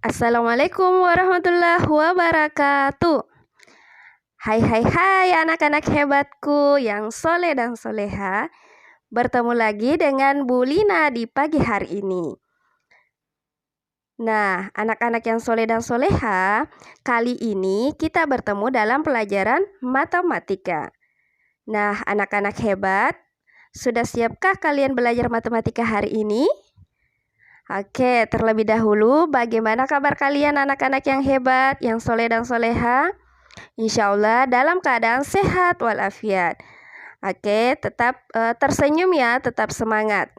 Assalamualaikum warahmatullahi wabarakatuh. Hai anak-anak hebatku yang soleh dan soleha. Bertemu lagi dengan Bu Lina di pagi hari ini. Nah, anak-anak yang soleh dan soleha, kali ini kita bertemu dalam pelajaran matematika. Nah, anak-anak hebat, sudah siapkah kalian belajar matematika hari ini? Oke, terlebih dahulu bagaimana kabar kalian anak-anak yang hebat, yang soleh dan soleha? Insya Allah dalam keadaan sehat walafiat. Oke, tetap tersenyum ya, tetap semangat.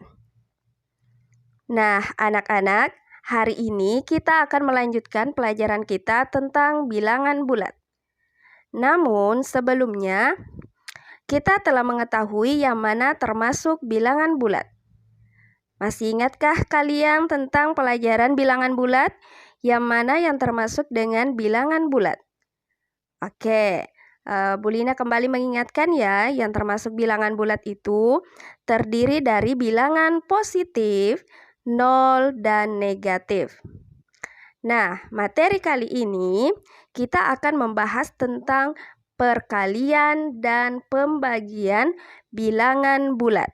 Nah, anak-anak, hari ini kita akan melanjutkan pelajaran kita tentang bilangan bulat. Namun sebelumnya, kita telah mengetahui yang mana termasuk bilangan bulat. Masih ingatkah kalian tentang pelajaran bilangan bulat? Yang mana yang termasuk dengan bilangan bulat? Oke, Bu Lina kembali mengingatkan ya, yang termasuk bilangan bulat itu terdiri dari bilangan positif, 0, dan negatif. Nah, materi kali ini kita akan membahas tentang perkalian dan pembagian bilangan bulat.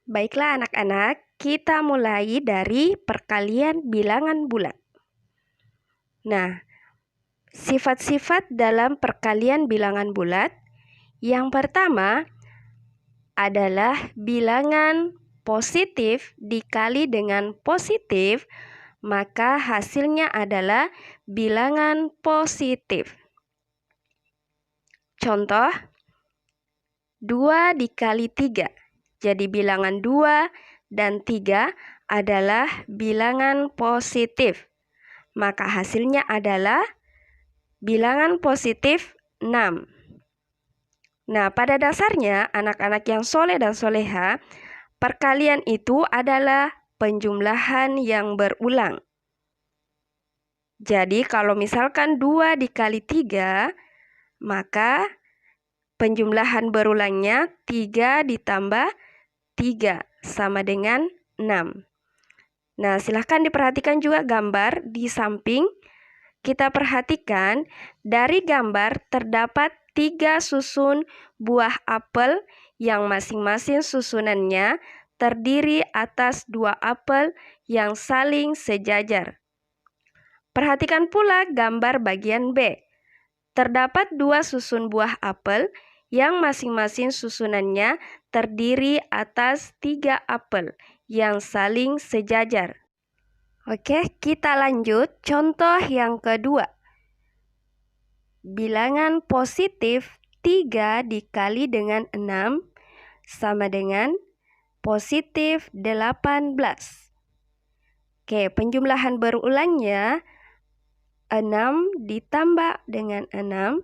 Baiklah anak-anak, kita mulai dari perkalian bilangan bulat. Nah, sifat-sifat dalam perkalian bilangan bulat. Yang pertama adalah bilangan positif dikali dengan positif, maka hasilnya adalah bilangan positif. Contoh, 2 dikali 3. Jadi bilangan 2 dan 3 adalah bilangan positif. Maka hasilnya adalah bilangan positif 6. Nah, pada dasarnya anak-anak yang soleh dan soleha, perkalian itu adalah penjumlahan yang berulang. Jadi kalau misalkan 2 dikali 3, maka penjumlahan berulangnya 3 ditambah 3 sama dengan 6. Nah, silahkan diperhatikan juga gambar di samping. Kita perhatikan dari gambar terdapat 3 susun buah apel yang masing-masing susunannya terdiri atas 2 apel yang saling sejajar. Perhatikan pula gambar bagian B. Terdapat 2 susun buah apel yang masing-masing susunannya terdiri atas 3 apel yang saling sejajar. Oke, kita lanjut contoh yang kedua. Bilangan positif 3 dikali dengan 6 sama dengan positif 18. Oke, penjumlahan berulangnya 6 ditambah dengan 6,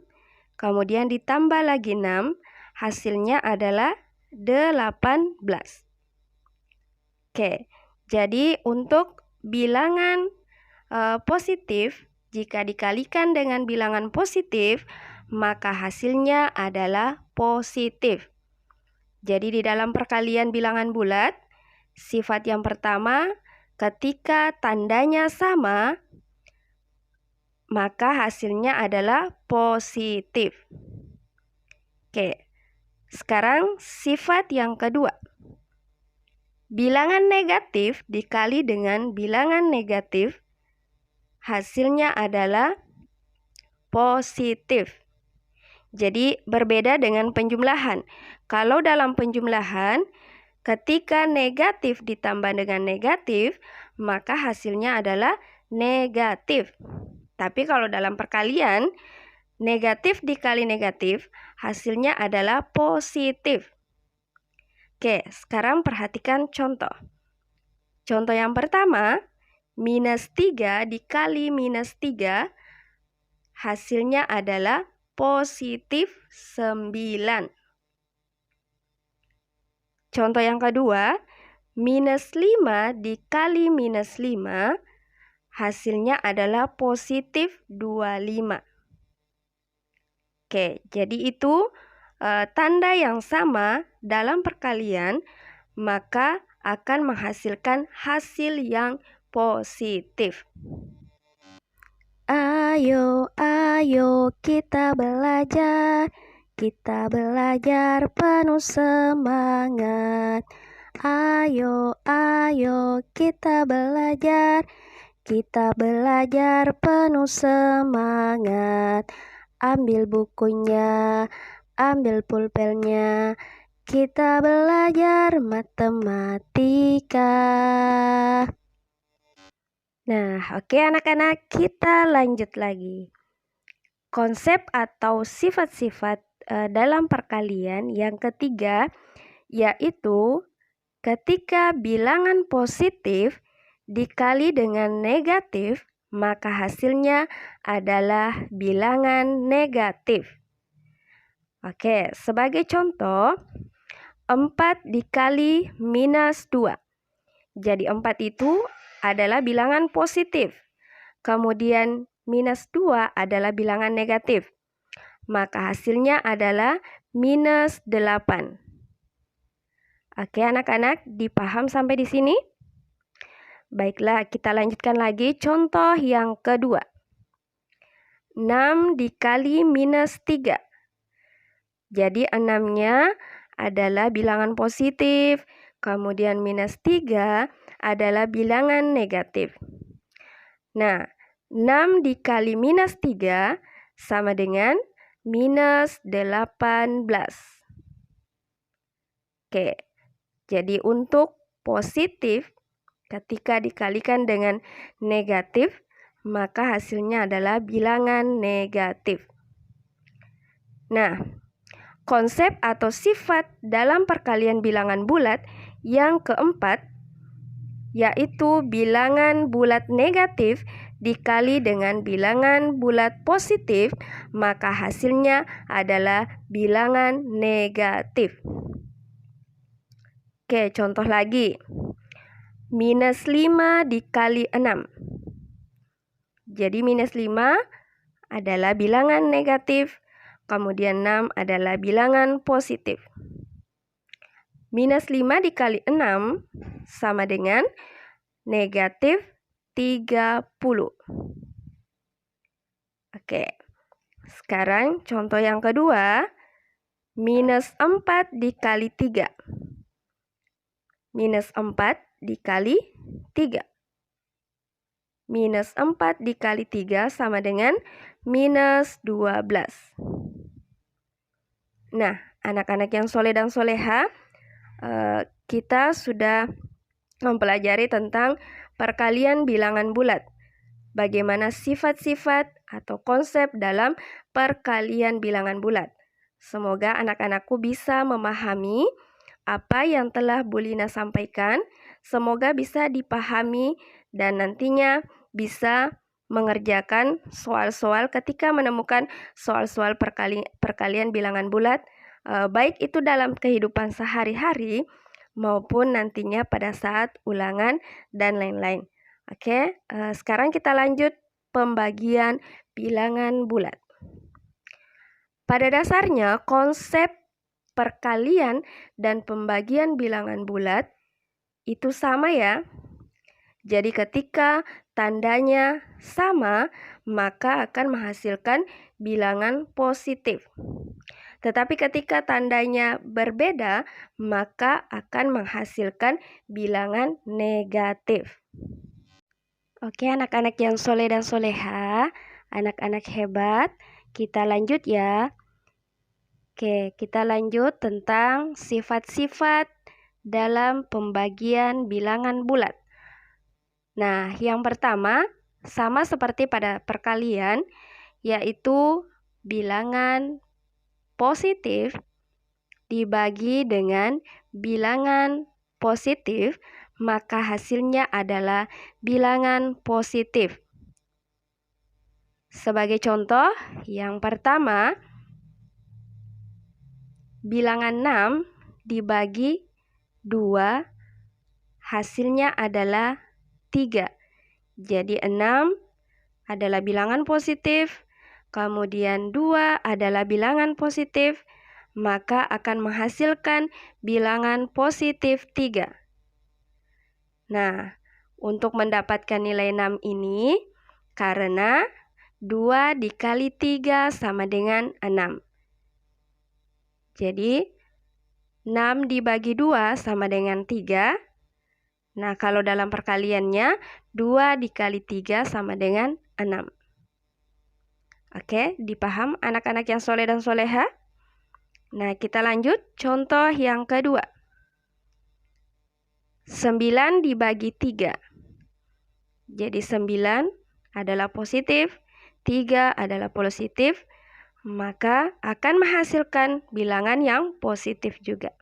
kemudian ditambah lagi 6, hasilnya adalah 18. Oke, jadi untuk bilangan positif, jika dikalikan dengan bilangan positif, maka hasilnya adalah positif. Jadi di dalam perkalian bilangan bulat, sifat yang pertama, ketika tandanya sama, maka hasilnya adalah positif. Oke, sekarang sifat yang kedua. Bilangan negatif dikali dengan bilangan negatif, hasilnya adalah positif. Jadi berbeda dengan penjumlahan. Kalau dalam penjumlahan, ketika negatif ditambah dengan negatif, maka hasilnya adalah negatif. Tapi kalau dalam perkalian, negatif dikali negatif, hasilnya adalah positif. Oke, sekarang perhatikan contoh. Contoh yang pertama, minus 3 dikali minus 3, hasilnya adalah positif 9. Contoh yang kedua, minus 5 dikali minus 5, hasilnya adalah positif 25. Oke, jadi itu tanda yang sama dalam perkalian, maka akan menghasilkan hasil yang positif. Ayo, ayo kita belajar penuh semangat. Ayo, ayo kita belajar penuh semangat. Ambil bukunya, ambil pulpennya, kita belajar matematika. Nah, oke anak-anak, kita lanjut lagi. Konsep atau sifat-sifat dalam perkalian yang ketiga yaitu ketika bilangan positif dikali dengan negatif, maka hasilnya adalah bilangan negatif. Oke, sebagai contoh, 4 dikali minus 2. Jadi 4 itu adalah bilangan positif. Kemudian minus 2 adalah bilangan negatif. Maka hasilnya adalah minus 8. Oke anak-anak, dipaham sampai di sini? Baiklah, kita lanjutkan lagi contoh yang kedua. 6 dikali minus 3. Jadi 6-nya adalah bilangan positif. Kemudian minus 3 adalah bilangan negatif. Nah, 6 dikali minus 3 sama dengan minus 18. Oke, jadi untuk positif ketika dikalikan dengan negatif, maka hasilnya adalah bilangan negatif. Nah, konsep atau sifat dalam perkalian bilangan bulat yang keempat yaitu bilangan bulat negatif dikali dengan bilangan bulat positif, maka hasilnya adalah bilangan negatif. Oke, contoh lagi. Minus 5 dikali 6. Jadi minus 5 adalah bilangan negatif, kemudian 6 adalah bilangan positif. Minus 5 dikali 6 sama dengan negatif 30. Oke, sekarang contoh yang kedua, minus 4 dikali 3. Minus 4 dikali 3. Minus 4 dikali 3 sama dengan minus 12. Nah, anak-anak yang soleh dan soleha, kita sudah mempelajari tentang perkalian bilangan bulat. Bagaimana sifat-sifat atau konsep dalam perkalian bilangan bulat. Semoga anak-anakku bisa memahami apa yang telah Bu Lina sampaikan. Semoga bisa dipahami dan nantinya bisa mengerjakan soal-soal ketika menemukan soal-soal perkalian bilangan bulat, baik itu dalam kehidupan sehari-hari maupun nantinya pada saat ulangan dan lain-lain. Oke, sekarang kita lanjut pembagian bilangan bulat. Pada dasarnya konsep perkalian dan pembagian bilangan bulat itu sama ya. Jadi ketika tandanya sama, maka akan menghasilkan bilangan positif. Tetapi ketika tandanya berbeda, maka akan menghasilkan bilangan negatif. Oke, anak-anak yang soleh dan soleha, anak-anak hebat, kita lanjut ya. Oke, kita lanjut tentang sifat-sifat dalam pembagian bilangan bulat. Nah, yang pertama sama seperti pada perkalian, yaitu bilangan positif dibagi dengan bilangan positif, maka hasilnya adalah bilangan positif. Sebagai contoh, yang pertama, bilangan 6 dibagi 2, hasilnya adalah 3. Jadi 6 adalah bilangan positif, kemudian 2 adalah bilangan positif, maka akan menghasilkan bilangan positif 3. Nah, untuk mendapatkan nilai 6 ini, karena 2 dikali 3 sama dengan 6. Jadi 6 dibagi 2 sama dengan 3. Nah, kalau dalam perkaliannya 2 dikali 3 sama dengan 6. Oke, dipaham anak-anak yang soleh dan soleha? Nah, kita lanjut contoh yang kedua. 9 dibagi 3. Jadi 9 adalah positif, 3 adalah positif, maka akan menghasilkan bilangan yang positif juga.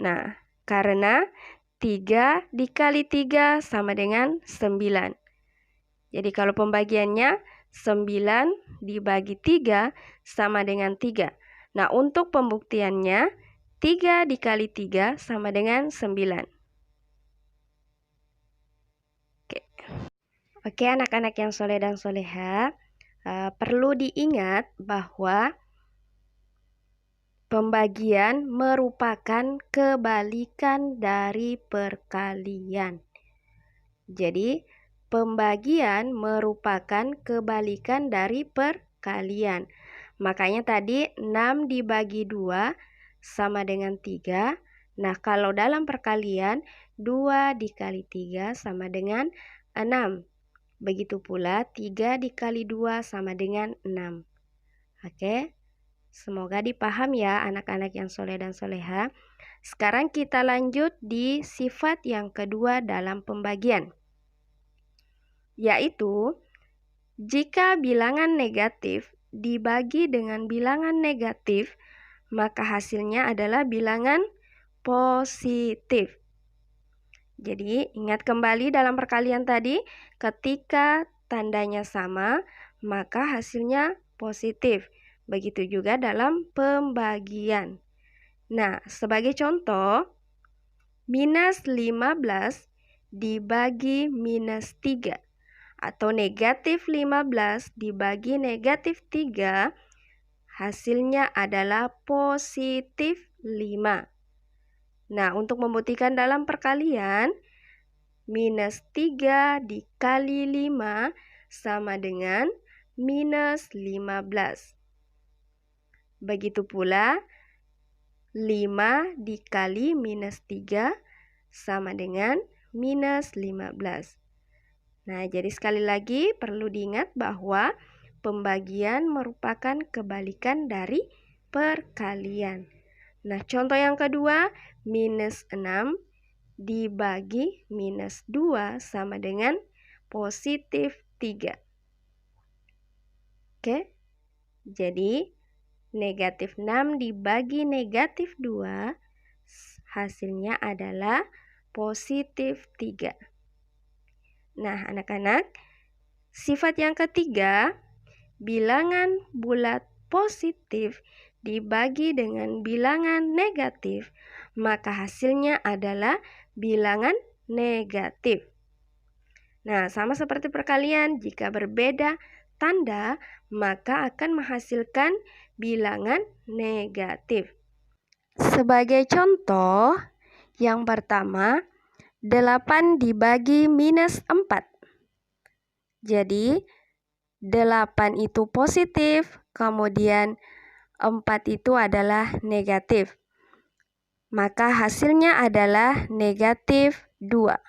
Nah, karena 3 dikali 3 sama dengan 9. Jadi kalau pembagiannya 9 dibagi 3 sama dengan 3. Nah, untuk pembuktiannya 3 dikali 3 sama dengan 9. Oke, anak-anak yang soleh dan soleha, perlu diingat bahwa pembagian merupakan kebalikan dari perkalian. Jadi, pembagian merupakan kebalikan dari perkalian. Makanya tadi 6 dibagi 2 sama dengan 3. Nah, kalau dalam perkalian 2 dikali 3 sama dengan 6. Begitu pula 3 dikali 2 sama dengan 6. Oke, semoga dipaham ya anak-anak yang soleh dan soleha. Sekarang kita lanjut di sifat yang kedua dalam pembagian, yaitu jika bilangan negatif dibagi dengan bilangan negatif, maka hasilnya adalah bilangan positif. Jadi, ingat kembali dalam perkalian tadi, ketika tandanya sama, maka hasilnya positif. Begitu juga dalam pembagian. Nah, sebagai contoh, minus 15 dibagi minus 3, atau negatif 15 dibagi negatif 3, hasilnya adalah positif 5. Nah, untuk membuktikan dalam perkalian, minus 3 dikali 5 sama dengan minus 15. Begitu pula, 5 dikali minus 3 sama dengan minus 15. Nah, jadi sekali lagi perlu diingat bahwa pembagian merupakan kebalikan dari perkalian. Nah, contoh yang kedua, minus 6 dibagi minus 2 sama dengan positif 3. Oke, jadi negatif 6 dibagi negatif 2, hasilnya adalah positif 3. Nah, anak-anak, sifat yang ketiga, bilangan bulat positif dibagi dengan bilangan negatif, maka hasilnya adalah bilangan negatif. Nah, sama seperti perkalian, jika berbeda tanda, maka akan menghasilkan bilangan negatif. Sebagai contoh, yang pertama, 8 dibagi minus 4. Jadi, 8 itu positif, kemudian 4 itu adalah negatif. Maka hasilnya adalah negatif 2.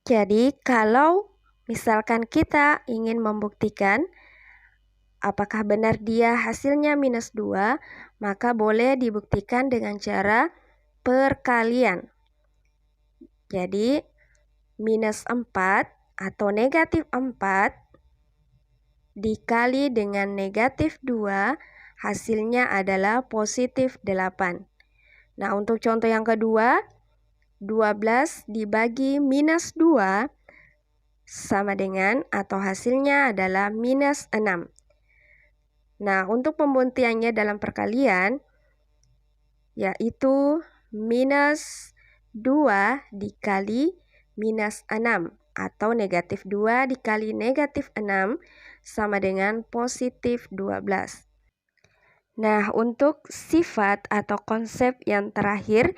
Jadi, kalau misalkan kita ingin membuktikan apakah benar dia hasilnya minus 2, maka boleh dibuktikan dengan cara perkalian. Jadi, minus 4 atau negatif 4 dikali dengan negatif 2, hasilnya adalah positif 8. Nah, untuk contoh yang kedua, 12 dibagi minus 2 sama dengan atau hasilnya adalah minus 6. Nah, untuk pembuktiannya dalam perkalian, yaitu minus 2 dikali minus 6 atau negatif 2 dikali negatif 6 sama dengan positif 12. Nah, untuk sifat atau konsep yang terakhir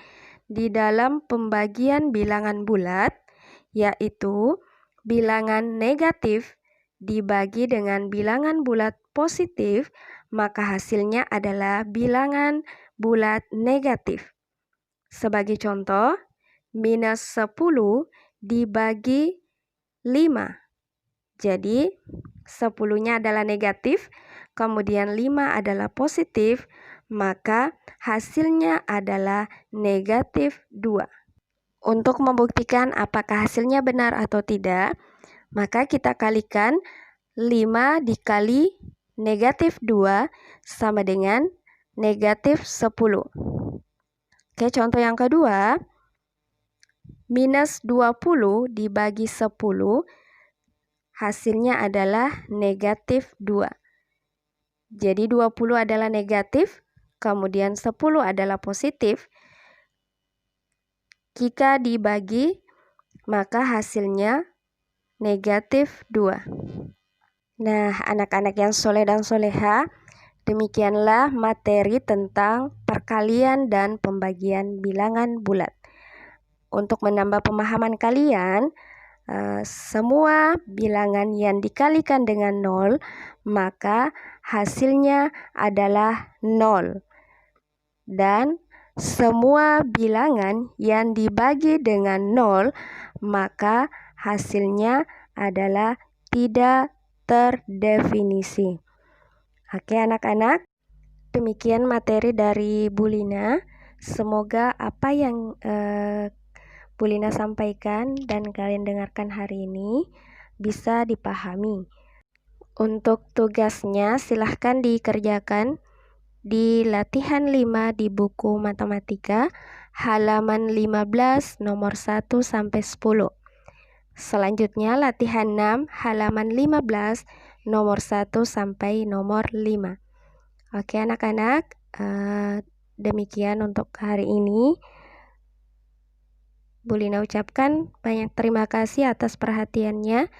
di dalam pembagian bilangan bulat, yaitu bilangan negatif dibagi dengan bilangan bulat positif, maka hasilnya adalah bilangan bulat negatif. Sebagai contoh, minus 10 dibagi 5. Jadi, 10-nya adalah negatif, kemudian 5 adalah positif, maka hasilnya adalah negatif 2. Untuk membuktikan apakah hasilnya benar atau tidak, maka kita kalikan 5 dikali negatif 2 sama dengan negatif 10. Oke, contoh yang kedua, minus 20 dibagi 10, hasilnya adalah negatif 2. Jadi 20 adalah negatif, kemudian 10 adalah positif. Jika dibagi, maka hasilnya negatif 2. Nah, anak-anak yang soleh dan soleha, demikianlah materi tentang perkalian dan pembagian bilangan bulat. Untuk menambah pemahaman kalian, semua bilangan yang dikalikan dengan 0, maka hasilnya adalah 0. Dan semua bilangan yang dibagi dengan 0, maka hasilnya adalah tidak terdefinisi. Oke anak-anak, demikian materi dari Bu Lina. Semoga apa yang Bu Lina sampaikan dan kalian dengarkan hari ini bisa dipahami. Untuk tugasnya silahkan dikerjakan di latihan 5 di buku matematika halaman 15 nomor 1 sampai 10. Selanjutnya latihan 6 halaman 15 nomor 1 sampai nomor 5. Oke anak-anak, demikian untuk hari ini. Bu Lina ucapkan banyak terima kasih atas perhatiannya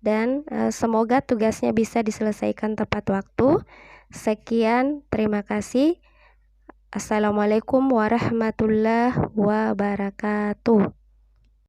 dan semoga tugasnya bisa diselesaikan tepat waktu. Sekian, terima kasih. Assalamualaikum warahmatullahi wabarakatuh.